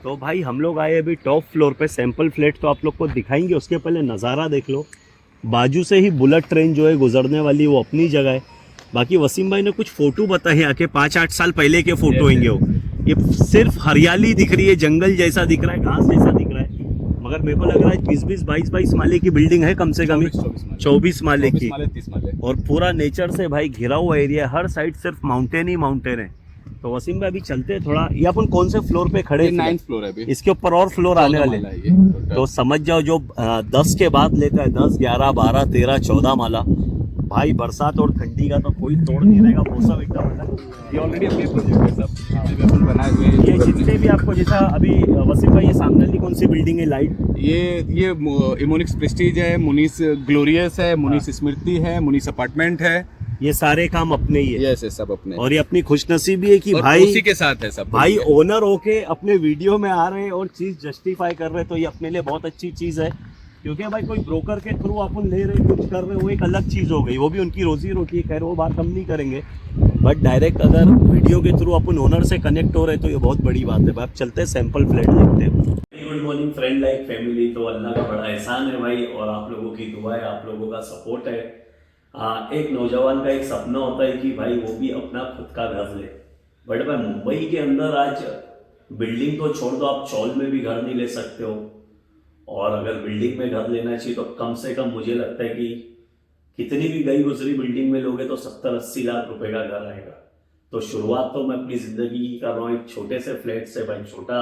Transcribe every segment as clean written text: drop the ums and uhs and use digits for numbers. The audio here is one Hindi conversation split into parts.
तो भाई हम लोग आए अभी टॉप फ्लोर पे, सैंपल फ्लैट तो आप लोग को दिखाएंगे, उसके पहले नज़ारा देख लो। बाजू से ही बुलेट ट्रेन जो है गुजरने वाली, वो अपनी जगह है। बाकी वसीम भाई ने कुछ फ़ोटो बताए आके, 5-8 साल पहले के फ़ोटो होंगे वो। ये सिर्फ हरियाली दिख रही है, जंगल जैसा दिख रहा है, घास जैसा दिख रहा है, मगर मेरे को लग रहा है 20-20, 22-22 माले की बिल्डिंग है कम से कम, 24 माले की। 30 माले। और पूरा नेचर से भाई घिरा हुआ एरिया है, हर साइड सिर्फ माउंटेन ही माउंटेन है। तो वसीम भाई अभी चलते हैं थोड़ा, ये अपन कौन से फ्लोर पे खड़े हैं? 9th फ्लोर है अभी। इसके ऊपर और फ्लोर आने वाले माला है हैं। ये total। तो समझ जाओ जो 10 के बाद लेता है, 10, 11, 12, 13, 14 माला, भाई बरसात और ठंडी का तो कोई तोड़ नहीं रहेगा मौसम एकदम अलग। ये ऑलरेडी अपने प्रोजेक्ट है सब, जितने भी अपन बनाए हुए हैं ये जितने भी आपको, जैसा अभी वसीम भाई ये सामने वाली कौन सी बिल्डिंग है लाइट? ये इमोनिक्स प्रेस्टीज है, मुनीस ग्लोरियस है, मुनीस स्मृति है, मुनीस अपार्टमेंट है। ये सारे काम अपने ही है। यस सब अपने। और ये अपनी खुशनसीबी है कि और भाई उसी के साथ है सब। भाई ओनर होके अपने वीडियो में आ रहे हैं और चीज जस्टिफाई कर रहे हैं, तो ये अपने लिए बहुत अच्छी चीज है। क्योंकि भाई कोई ब्रोकर के थ्रू अपन ले रहे कुछ कर रहे, वो एक अलग चीज हो गई, वो भी उनकी रोजी रोटी है, खैर वो बात हम नहीं करेंगे। बट डायरेक्ट अगर वीडियो के थ्रू अपन ओनर से कनेक्ट हो रहे तो ये बहुत बड़ी बात है। आप चलते हैं, सैंपल फ्लैट देखते हैं। Good morning friend like family. तो अल्लाह का बड़ा एहसान है भाई, और आप लोगों की दुआ है, आप लोगों का सपोर्ट है। एक नौजवान का एक सपना होता है कि भाई वो भी अपना खुद का घर ले। बट भाई मुंबई के अंदर आज बिल्डिंग तो छोड़ दो, आप चौल में भी घर नहीं ले सकते हो। और अगर बिल्डिंग में घर लेना चाहिए तो कम से कम मुझे लगता है कि कितनी भी गई गुजरी बिल्डिंग में लोगे तो 70-80 लाख रुपए का घर आएगा। तो शुरुआत तो मैं अपनी ज़िंदगी की कर रहा हूँ एक छोटे से फ्लैट से। भाई छोटा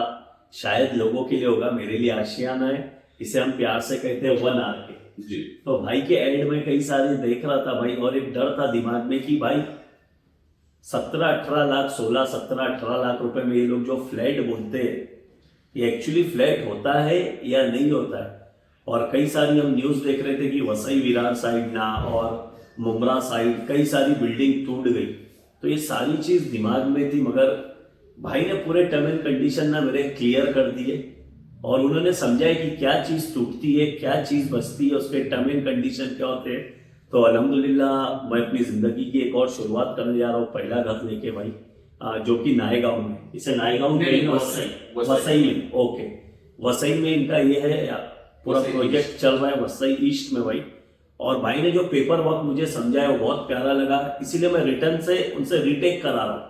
शायद लोगों के लिए होगा, मेरे लिए आशियाना है, इसे हम प्यार से कहते हैं 1 आर जी। तो भाई के एड में कई सारे देख रहा था भाई, और एक डर था दिमाग में कि भाई 17-18 लाख, 16-17-18 लाख रुपए में ये लोग जो फ्लैट बोलते हैं, ये एक्चुअली फ्लैट होता है या नहीं होता है। और कई सारी हम न्यूज़ देख रहे थे कि वसई विरार साइड ना और मुमरा साइड कई सारी बिल्डिंग टूट गई। तो ये सारी चीज़ दिमाग में थी, मगर भाई ने पूरे टर्म एंड कंडीशन ना मेरे क्लियर कर दिए, और उन्होंने समझाया कि क्या चीज़ टूटती है, क्या चीज़ बचती है, उसके टर्म एंड कंडीशन क्या होते हैं। तो अल्हम्दुलिल्लाह मैं अपनी ज़िंदगी की एक और शुरुआत करने जा रहा हूँ, पहला घर लेके भाई, जो कि नायगांव में, इसे नायगांव वसई में, ओके वसई में इनका ये है, पूरा प्रोजेक्ट चल रहा है वसई ईस्ट में भाई। और भाई ने जो पेपर वर्क मुझे समझाया वो बहुत प्यारा लगा, इसीलिए मैं रिटर्न से उनसे रिटेक करा रहा हूँ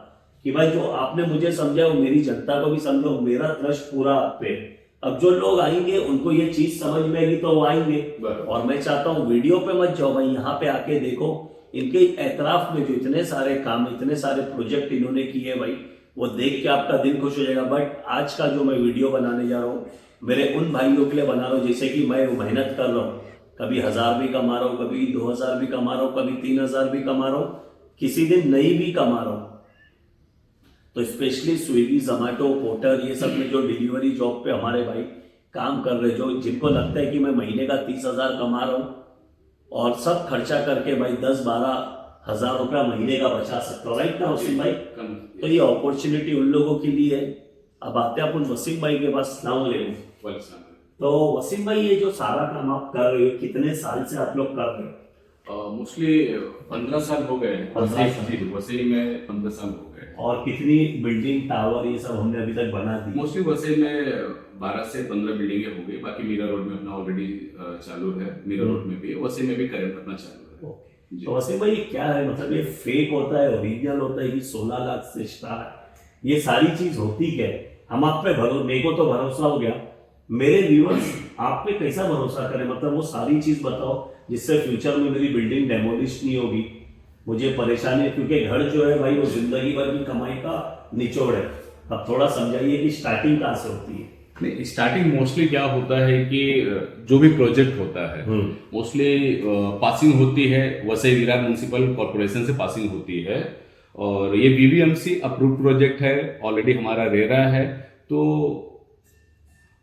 कि भाई जो आपने मुझे समझाया वो मेरी जनता को भी समझो, मेरा ट्रस्ट पूरा आप पे। अब जो लोग आएंगे उनको ये चीज समझ में आएगी तो वो आएंगे। और मैं चाहता हूँ वीडियो पे मत जाओ भाई, यहाँ पे आके देखो इनके एतराफ में जो इतने सारे काम, इतने सारे प्रोजेक्ट इन्होंने किए भाई, वो देख के आपका दिल खुश हो जाएगा। बट आज का जो मैं वीडियो बनाने जा रहा हूँ मेरे उन भाइयों के लिए बना रहा हूँ जैसे कि मैं मेहनत कर रहा हूँ, कभी 1000 भी कमा रहा हूँ, कभी 2000 भी कमा रहा हूँ, कभी 3000 भी कमा रहा हूँ, किसी दिन नहीं भी कमा रहा हूँ। तो स्पेशली स्विगी, जोमेटो, पोर्टर, ये सब में जो डिलीवरी जॉब पे हमारे भाई काम कर रहे, जो जिनको लगता है कि मैं महीने का 30,000 कमा रहा हूँ और सब खर्चा करके भाई 10-12 हजार रुपया महीने का बचा सकता हूँ, राइट ना वसीम भाई? तो ये अपॉर्चुनिटी उन लोगों के लिए है। अब आते हैं अपन वसीम भाई के पास, नाम ले लूँ। तो वसीम भाई ये जो सारा काम आप कर रहे हो, कितने साल से आप लोग कर रहे हो? मोस्टली 15 साल हो गए। वसई में 15 साल हो गए। और कितनी बिल्डिंग, टावर, ये सब हमने अभी तक बना दी? मोस्टली वसई में 12 से 15 बिल्डिंगें हो गई। बाकी मीरा रोड में अपना ऑलरेडी चालू है, मीरा रोड में भी, वसई में भी करंट अपना चालू है। तो वसीम भाई क्या है, मतलब ये फेक होता है, ओरिजिनल होता है कि 16 लाख से स्टार्ट, ये सारी चीज होती क्या है? हम आप पे मेरे को तो भरोसा हो गया, मेरे व्यूअर्स आप पे कैसा भरोसा करें? मतलब वो सारी चीज बताओ जिससे फ्यूचर में मेरी बिल्डिंग डेमोलिश नहीं होगी, मुझे परेशानी है। क्योंकि घर जो है भाई वो जिंदगी भर की कमाई का निचोड़ है। अब थोड़ा समझाइए कि स्टार्टिंग कहाँ से होती है? नहीं, स्टार्टिंग मोस्टली क्या होता है कि जो भी प्रोजेक्ट होता है मोस्टली पासिंग होती है, वसई विरार म्युनिसिपल कॉर्पोरेशन से पासिंग होती है। और ये बीबीएमसी अप्रूव प्रोजेक्ट है, ऑलरेडी हमारा रेरा है। तो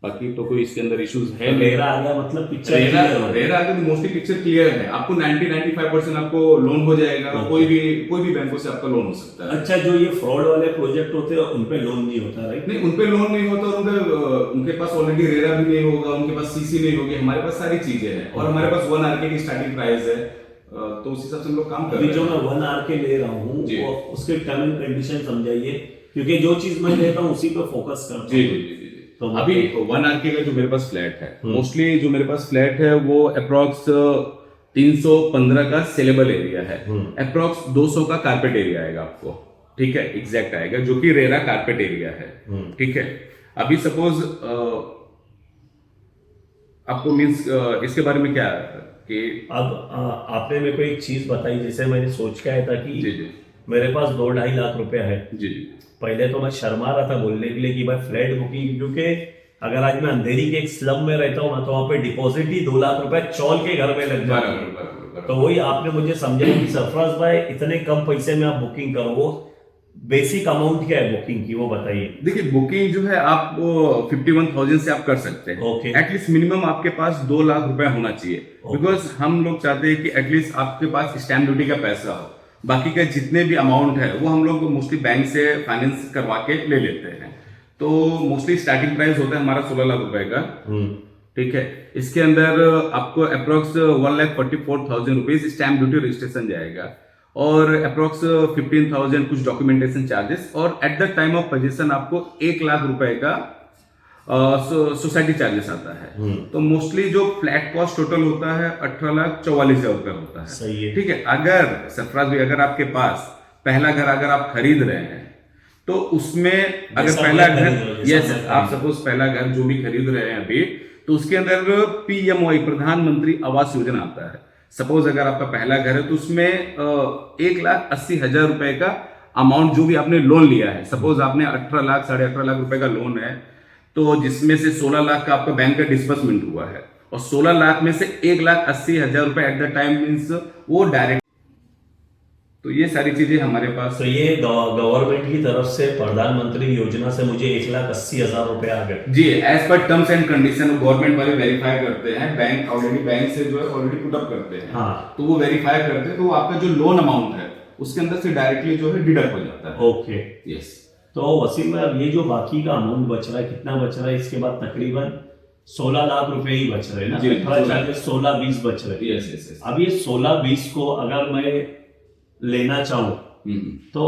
बाकी तो कोई इसके अंदर इश्यूज है नहीं। रेरा आ गया मतलब पिक्चर रेरा आ गया तो मोस्टली पिक्चर क्लियर है। आपको 90-95% आपको लोन हो जाएगा। कोई भी बैंकों से आपका लोन हो सकता है। अच्छा, जो ये फ्रॉड वाले प्रोजेक्ट होते हैं उन पे लोन नहीं होता, राइट? नहीं, उन पे लोन नहीं होता। और उनके पास ऑलरेडी रेरा भी नहीं होगा, उनके पास सीसी नहीं होगी। हमारे पास सारी चीजें हैं और हमारे पास 1 आर की स्टार्टिंग प्राइस है। तो उस हिसाब से हम लोग काम कर रहे हैं। जो मैं 1 आर के ले रहा हूँ वो उसके टर्म एंड कंडीशन समझाइए, क्योंकि जो चीज मैं लेता हूँ उसी पे फोकस करता हूँ। जी। तो अभी 1 आरके का जो मेरे पास फ्लैट है, मोस्टली जो मेरे पास फ्लैट है वो अप्रोक्स 315 का सेलेबल एरिया है, अप्रोक्स 200 का कारपेट एरिया आएगा आपको, ठीक है, एग्जैक्ट आएगा, जो कि रेरा कारपेट एरिया है, ठीक है। अभी सपोज आपको मीन्स इसके बारे में क्या कि अब आपने मेरे को एक चीज बताई, जैसे मैंने सोच के आया था कि जी जी मेरे पास 2-2.5 लाख रुपया है। जी जी पहले तो मैं शर्मा रहा था बोलने के लिए कि भाई फ्लैट बुकिंग, क्योंकि अगर आज मैं अंधेरी के एक स्लम में रहता हूँ ना, तो वहां पे डिपॉजिट ही 2 लाख रुपए चौल के घर में लग जाता है। बराबर। तो वही आपने मुझे समझाया कि सरफराज भाई इतने कम पैसे में आप बुकिंग करो, वो बेसिक अमाउंट क्या है बुकिंग की वो बताइए। देखिए बुकिंग जो है आप 51,000 से आप कर सकते हैं, ओके। एटलीस्ट मिनिमम आपके पास 2 लाख रुपए होना चाहिए, बिकॉज हम लोग चाहते हैं कि एटलीस्ट आपके पास स्टैम्प ड्यूटी का पैसा हो, बाकी का जितने भी अमाउंट है वो हम लोग मोस्टली बैंक से फाइनेंस करवा के ले लेते हैं। तो मोस्टली स्टार्टिंग प्राइस होता है हमारा 16 लाख रुपए का, ठीक है। इसके अंदर आपको approx 1,44,000 rupees stamp duty registration जाएगा, और अप्रोक्स 15,000 कुछ डॉक्यूमेंटेशन चार्जेस, और at the time of position आपको 1 लाख रुपए का सोसाइटी चार्जेस आता है। तो मोस्टली जो फ्लैट कॉस्ट टोटल होता है 18,44,000 रुपए होता है, सही है। ठीक है। अगर सरफराज भाई अगर आपके पास पहला घर अगर आप खरीद रहे हैं तो उसमें अगर पहला घर, यस, आप सपोज पहला घर जो भी खरीद रहे हैं अभी, तो उसके अंदर PMOI प्रधानमंत्री आवास योजना आता है। सपोज अगर आपका पहला घर है तो उसमें 1,80,000 रुपए का अमाउंट जो भी आपने लोन लिया है, सपोज आपने 18 लाख 18.5 लाख रुपए का लोन है, तो जिसमें से 16 लाख का आपका बैंक का डिस्बर्समेंट हुआ है, और 16 लाख में से 1,80,000 रुपए एट द टाइम मीन्स वो डायरेक्ट, तो ये सारी चीजें हमारे पास। तो ये गवर्नमेंट की तरफ से प्रधानमंत्री योजना से मुझे 1,80,000 रुपए आ गए। जी, as per terms and condition government वाले वेरीफाई करते हैं, बैंक ऑलरेडी बैंक से जो है ऑलरेडी पुट अप करते हैं, हाँ। तो वो वेरीफाई करते हैं, तो आपका जो लोन अमाउंट है उसके अंदर से डायरेक्टली जो है डिडक्ट हो जाता है। Okay, yes. तो वसीम भाई अब ये जो बाकी का अमाउंट बच रहा है, कितना बच रहा है इसके बाद? तकरीबन 16 लाख रुपए ही बच रहे हैं ना, 16-20 बच रहे हैं। Yes yes. अब ये 16-20 को अगर मैं लेना चाहूँ तो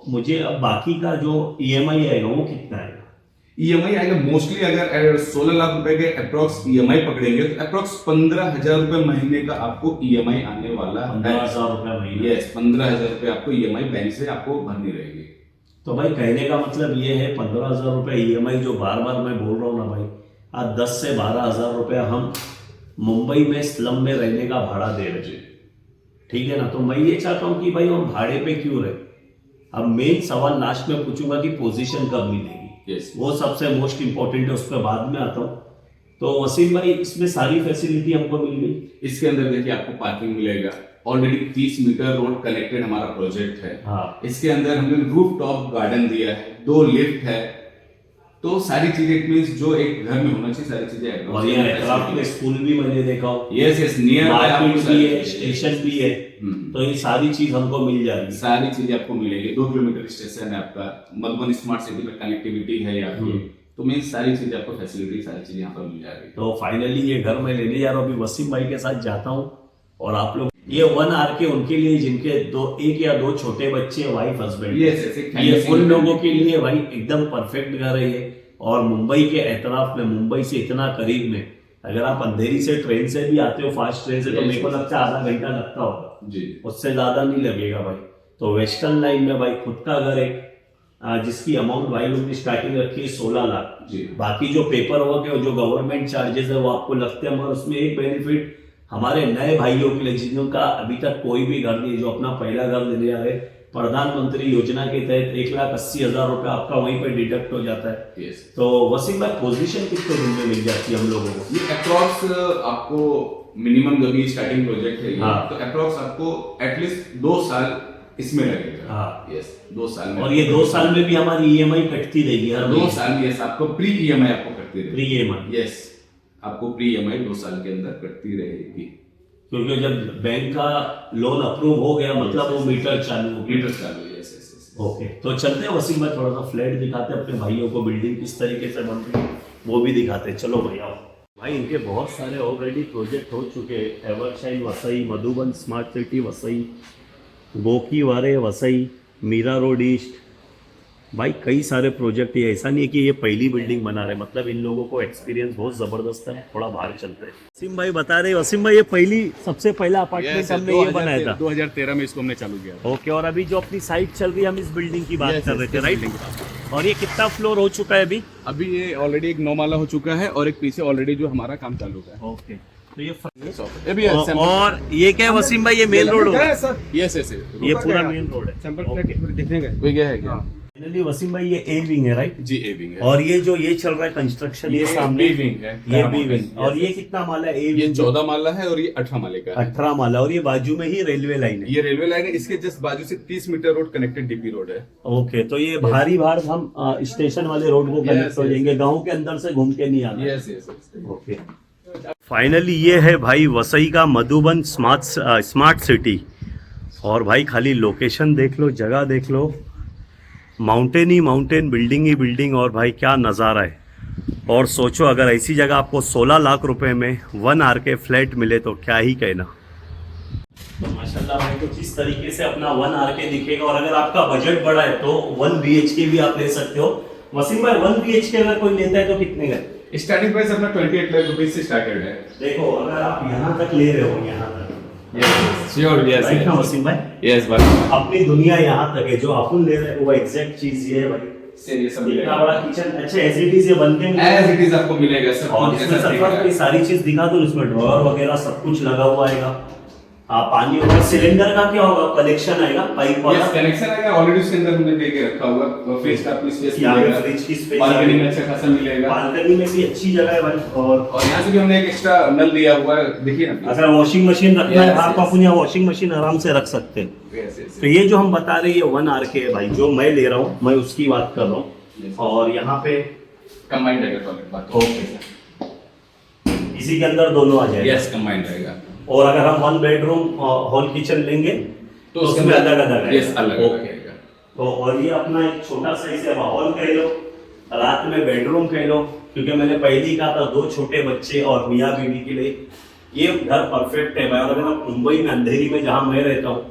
मुझे अब बाकी का जो EMI आएगा वो कितना आएगा? EMI आएगा मोस्टली अगर 16 लाख रुपए के अप्रोक्स EMI पकड़ेंगे तो अप्रोक्स 15,000 रुपए महीने का आपको EMI आने वाला है। 15,000 रुपए महीने? यस, 15,000 रुपए आपको EMI बैंक से आपको भरनी रहेगी। तो भाई कहने का मतलब ये है 15,000 रुपए EMI जो बार बार मैं बोल रहा हूँ ना भाई, आज 10 से 12,000 रुपया हम मुंबई में स्लम में रहने का भाड़ा दे रहे हैं, ठीक है ना। तो मैं ये चाहता हूँ कि भाई हम भाड़े पे क्यों रहे। अब मेन सवाल लास्ट में पूछूंगा कि पोजीशन कब मिलेगी, yes. वो सबसे मोस्ट इंपॉर्टेंट है, उस पर बाद में आता हूँ। तो वसीम भाई इसमें सारी फैसिलिटी हमको मिल गई। इसके अंदर देखिए आपको पार्किंग मिलेगा, ऑलरेडी 30 मीटर रोड कनेक्टेड हमारा प्रोजेक्ट है। हाँ। इसके अंदर हमने रूफ टॉप गार्डन दिया है, 2 लिफ्ट है, तो सारी चीजें इट मींस जो एक घर में होना चाहिए सारी चीजें। और ये एयरक्राफ्ट में स्कूल भी मैंने देखा हो। यस यस, नियर मार्केट भी है, स्टेशन भी है, तो ये सारी चीज हमको मिल जाएगी। सारी चीजें आपको मिलेगी। 2 किलोमीटर स्टेशन है आपका, मधुबन स्मार्ट सिटी में कनेक्टिविटी है आपकी, तो मीन सारी चीजें आपको फैसिलिटी सारी चीजें यहाँ पर मिल जाएगी। तो फाइनली ये घर मैं लेने जा रहा हूँ, अभी वसीम भाई के साथ जाता हूँ। और आप लोग ये 1 आरके उनके लिए जिनके 1 या 2 छोटे बच्चे, वाइफ हस्बैंड, ये उन लोगों के लिए भाई एकदम परफेक्ट घर है ये। और मुंबई के एतराफ में, मुंबई से इतना करीब में, अगर आप अंधेरी से ट्रेन से भी आते हो फास्ट ट्रेन से, तो मेरे को लगता है आधा घंटा लगता होगा जी, उससे ज्यादा नहीं लगेगा भाई। तो वेस्टर्न लाइन में भाई खुद का घर है, जिसकी अमाउंट भाई लोग ने स्टार्टिंग रखी है 16 लाख जी। बाकी जो पेपर वर्क है, जो गवर्नमेंट चार्जेस है वो आपको लगते हैं, मगर उसमें एक बेनिफिट हमारे नए भाइयों के लिए जिनका अभी तक कोई भी घर नहीं, जो अपना पहला घर लेने आ रहे, प्रधानमंत्री योजना के तहत 1,80,000 रुपए आपका वहीं पे डिडक्ट हो जाता है। yes. तो वसीम भाई पोजीशन कितने दिन में मिल जाती है हम लोगों को? ये अप्रॉक्स आपको मिनिमम जब ये स्टार्टिंग प्रोजेक्ट है, हाँ। तो अप्रॉक्स आपको एटलीस्ट 2 साल इसमें लगेगा। हाँ। यस, 2 साल में। और ये 2 साल में भी हमारी EMI कटती रहेगी हर 2 साल। यस, आपको प्री EMI आपको कटती रहेगी। Pre EMI? यस, आपको प्री EMI 2 साल के अंदर कटती रहेगी, क्योंकि जब बैंक का लोन अप्रूव हो गया मतलब वो मीटर चालू हो गया। मीटर चालू। Yes yes yes. ओके, तो चलते हैं वसीम भाई, थोड़ा सा फ्लैट दिखाते हैं अपने भाइयों को, बिल्डिंग किस तरीके से बन रही है वो भी दिखाते हैं। चलो भैया भाई, इनके बहुत सारे ऑलरेडी प्रोजेक्ट हो चुके हैं। Evershine Vasai, Madhuban smart city Vasai, Gokhivare Vasai, Mira road east, भाई कई सारे प्रोजेक्ट, ये ऐसा नहीं है कि ये पहली बिल्डिंग बना रहे, मतलब इन लोगों को एक्सपीरियंस बहुत जबरदस्त है। थोड़ा बाहर चलते हैं। वसीम भाई बता रहे, वसीम भाई ये सबसे पहला अपार्टमेंट हमने ये बनाया था 2013 में इसको हमने चालू किया। ओके, और अभी जो अपनी साइट चल रही है हम इस बिल्डिंग की बात कर रहे थे, राइट? और ये कितना फ्लोर हो चुका है अभी? अभी ये ऑलरेडी एक 9 माला हो चुका है और एक पीछे ऑलरेडी जो हमारा काम चालू है। ओके, तो ये भी है और ये क्या है वसीम भाई, ये मेन रोड होगा? यस यस, ये पूरा मेन रोड है। सैंपल प्लेट देखने गए। वो क्या है क्या? फाइनली वसीम भाई ये ए विंग है, राइट? जी ए विंग है। और ये जो ये चल रहा है कंस्ट्रक्शन, ये सामने बी विंग है, ये बी विंग। और ये कितना माला है? ये 14 माला है और ये 18 माले का है। 18 माला। और ये बाजू में ही रेलवे लाइन है। ये रेलवे लाइन है, इसके जस्ट बाजू से 30 meter road connected DP road है। ओके, तो ये भारी भार हम स्टेशन वाले रोड को कनेक्ट हो जाएंगे, गाँव के अंदर से घूम के नहीं आना। Yes yes. ओके, फाइनली ये है भाई वसई का मधुबन स्मार्ट सिटी। और भाई खाली लोकेशन देख लो, जगह देख लो, माउंटेन ही माउंटेन, बिल्डिंग ही बिल्डिंग, और भाई क्या नज़ारा है। और सोचो अगर ऐसी जगह आपको 16 लाख रुपए में 1 RK फ्लैट मिले तो क्या ही कहना। तो माशाल्लाह भाई कुछ इस तरीके से अपना 1 RK दिखेगा। और अगर आपका बजट बड़ा है तो 1 BHK भी आप ले सकते हो। वसीम भाई 1 BHK अगर कोई लेता है तो कितने का? स्टार्टिंग प्राइस अपना 28 लाख रुपए से स्टार्टेड है। देखो अगर आप यहाँ तक ले रहे हो, यहाँ तक, श्योर, यस राइट ना वसीम भाई? यस भाई, अपनी दुनिया यहाँ तक है, जो अपन ले रहे हैं वो एग्जैक्ट चीज ये है भाई। ये सब इतना बड़ा किचन, अच्छा एज इट इज ये बन के एज इट इज आपको मिलेगा सब। और इसमें सब की सारी चीज दिखा दो, इसमें ड्रॉअर वगैरह सब कुछ लगा हुआ आएगा। पानी और सिलेंडर का क्या होगा, कनेक्शन आएगा पाइप वाला? यस, कनेक्शन आएगा ऑलरेडी, उसके अंदर हमने दे के रखा हुआ है। फ्रिज का आपको स्पेस यहाँ पे मिलेगा, फ्रिज की स्पेस, बालकनी में अच्छा खासा मिलेगा। बालकनी में भी अच्छी जगह है भाई। और यहाँ से भी हमने एक एक्स्ट्रा नल दिया हुआ है, देखिए ना। अगर वॉशिंग मशीन रखना है Yes, आप yes. अपन यहाँ वॉशिंग मशीन आराम से रख सकते हैं। Yes yes. तो ये जो हम बता रहे हैं ये 1 RK है भाई, जो मैं ले रहा हूँ मैं उसकी बात कर रहा हूँ। Yes. और यहाँ पे कंबाइंड रहेगा टॉयलेट बात। ओके, इसी के अंदर दोनों आ जाएगा। यस, कंबाइंड रहेगा। और अगर हम 1 बेडरूम हॉल किचन लेंगे तो उसमें अलग अलग है। यस, अलग अलग रहेगा। तो और ये अपना एक छोटा सा इसे हॉल कह लो, रात में बेडरूम कह लो, क्योंकि मैंने पहले ही कहा था 2 छोटे बच्चे और मियाँ बीवी के लिए ये घर परफेक्ट है भाई। और अगर आप मुंबई में अंधेरी में जहाँ मैं रहता हूँ,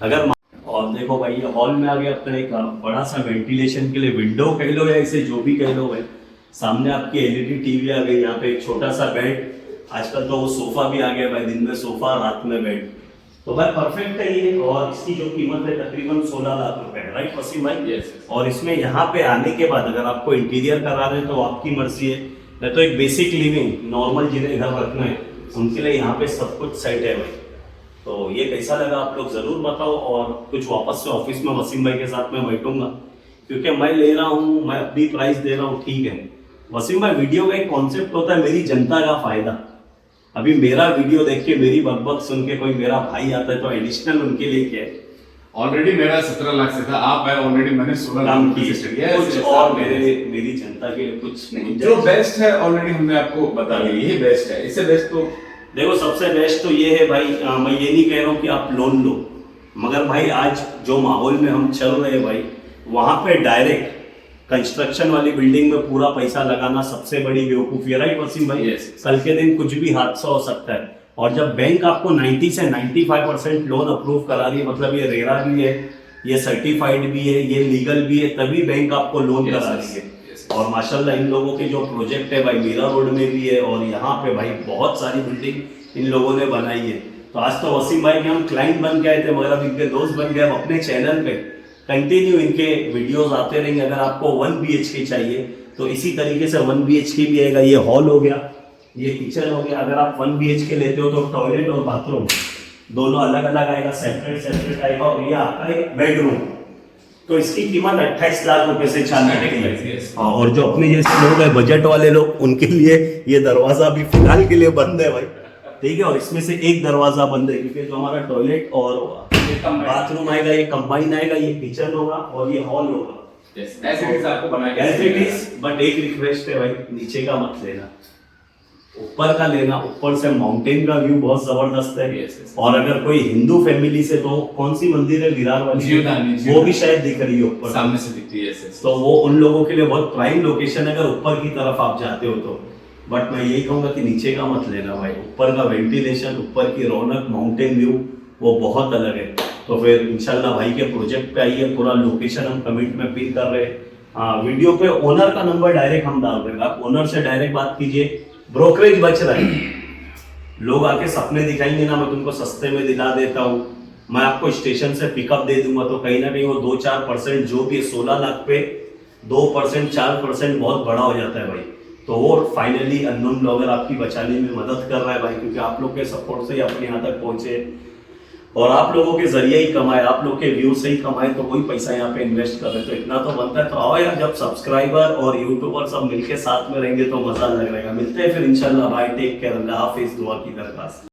अगर और देखो भाई ये हॉल में आ गया अपना एक बड़ा सा वेंटिलेशन के लिए विंडो कह लो या इसे जो भी कह लो भाई। सामने आपकी LED TV आ गई, यहाँ पे एक छोटा सा बेड, आजकल तो वो सोफा भी आ गया भाई, दिन में सोफा रात में बेड, तो भाई परफेक्ट है ये। और इसकी जो कीमत है तकरीबन 16 लाख रुपए है, राइट वसीम भाई? Yes. और इसमें यहाँ पे आने के बाद अगर आपको इंटीरियर करा रहे हैं तो आपकी मर्जी है, नहीं तो एक बेसिक लिविंग नॉर्मल जिन्हें घर रखना है उनके लिए यहाँ पे सब कुछ सेट है भाई। तो ये कैसा लगा आप लोग जरूर बताओ। और कुछ वापस से ऑफिस में वसीम भाई के साथ मैं बैठूंगा, क्योंकि मैं ले रहा हूँ, मैं अपनी प्राइस दे रहा हूँ, ठीक है वसीम भाई। वीडियो का एक कॉन्सेप्ट होता है मेरी जनता का फायदा। अभी मेरा वीडियो देख के मेरी बकबक सुन के कोई मेरा भाई आता है तो एडिशनल उनके लिए क्या है? ऑलरेडी मेरा 17 लाख से था, आप है ऑलरेडी मैंने 16 लाख काम की से स्टार्ट किया। कुछ और मेरी जनता के लिए कुछ नहीं, जो बेस्ट है ऑलरेडी हमने आपको बता दिया, यही बेस्ट है। इससे बेस्ट तो देखो सबसे बेस्ट तो ये है भाई, मैं ये नहीं कह रहा हूँ कि आप लोन लो, मगर भाई आज जो माहौल में हम चल रहे हैं भाई, वहाँ पे डायरेक्ट कंस्ट्रक्शन वाली बिल्डिंग में पूरा पैसा लगाना सबसे बड़ी बेवकूफ़ी है, राइट वसीम भाई? Yes. कल के दिन कुछ भी हादसा हो सकता है। और जब बैंक आपको 90 से 95% लोन अप्रूव करा रही है, मतलब ये रेरा भी है, ये सर्टिफाइड भी है, ये लीगल भी है, तभी बैंक आपको लोन Yes, करा yes, रही है। yes. और माशाल्लाह इन लोगों के जो प्रोजेक्ट है भाई मीरा रोड में भी है, और यहाँ पे भाई बहुत सारी बिल्डिंग इन लोगों ने बनाई है। तो आज तो वसीम भाई के हम क्लाइंट बन गए थे, मगर अब इनके दोस्त बन गए। अब अपने चैनल पे कंटिन्यू इनके वीडियोस आते रहेंगे। अगर आपको 1 BHK चाहिए तो इसी तरीके से 1 BHK भी आएगा। ये हॉल हो गया, ये किचन हो गया। अगर आप 1 BHK लेते हो तो टॉयलेट और बाथरूम दोनों अलग अलग आएगा, सेपरेट आएगा। और ये आता है बेडरूम, तो इसकी कीमत 28 लाख रुपए से चालू है। और जो अपने जैसे लोग हैं बजट वाले लोग, उनके लिए ये दरवाजा भी फिलहाल के लिए बंद है भाई, ठीक है। और इसमें से एक दरवाजा बंद है, क्योंकि जो हमारा टॉयलेट और बाथरूम आएगा ये कंबाइन आएगा, ये किचन होगा और ये हॉल होगा। आपको बनाया एज इट इज, बट एक रिक्वेस्ट है भाई, नीचे का मत लेना, ऊपर का लेना। ऊपर से माउंटेन का व्यू बहुत जबरदस्त है। Yes, yes. और अगर कोई हिंदू फैमिली से, तो कौन सी मंदिर है विरार वाली, जीवदानी, वो भी शायद दिख रही है ऊपर सामने से दिखती है। तो वो उन लोगों के लिए बहुत प्राइम लोकेशन है अगर ऊपर की तरफ आप जाते हो तो। बट मैं यही कहूंगा कि नीचे का मत लेना भाई, ऊपर का वेंटिलेशन, ऊपर की रौनक, माउंटेन व्यू वो बहुत अलग है। तो फिर इंशाल्लाह भाई के प्रोजेक्ट पे आइए, पूरा लोकेशन हम कमेंट में पिन कर रहे हैं। हाँ, वीडियो पे ओनर का नंबर डायरेक्ट हम डाल रहे हैं, आप ओनर से डायरेक्ट बात कीजिए। ब्रोकरेज बच रहा है, लोग आके सपने दिखाएंगे ना, मैं तुमको सस्ते में दिला देता हूँ, मैं आपको स्टेशन से पिकअप दे दूंगा, तो कहीं ना कहीं वो 2-4% जो भी 16 लाख पे 2% 4% बहुत बड़ा हो जाता है भाई। तो वो फाइनली अननोन ब्लॉगर आपकी बचाने में मदद कर रहा है भाई, क्योंकि आप लोग के सपोर्ट से ही अपने यहाँ तक पहुंचे और आप लोगों के जरिए ही कमाए, आप लोग के व्यू से ही कमाए, तो वही पैसा यहाँ पे इन्वेस्ट कर रहे हैं। तो इतना तो बनता है। तो आओ यार, जब सब्सक्राइबर और यूट्यूबर सब मिलके साथ में रहेंगे तो मजा लग रहेगा। मिलते हैं फिर इंशाल्लाह भाई, टेक केयर, अल्लाह हाफिज, दुआ की दरख्वास्त।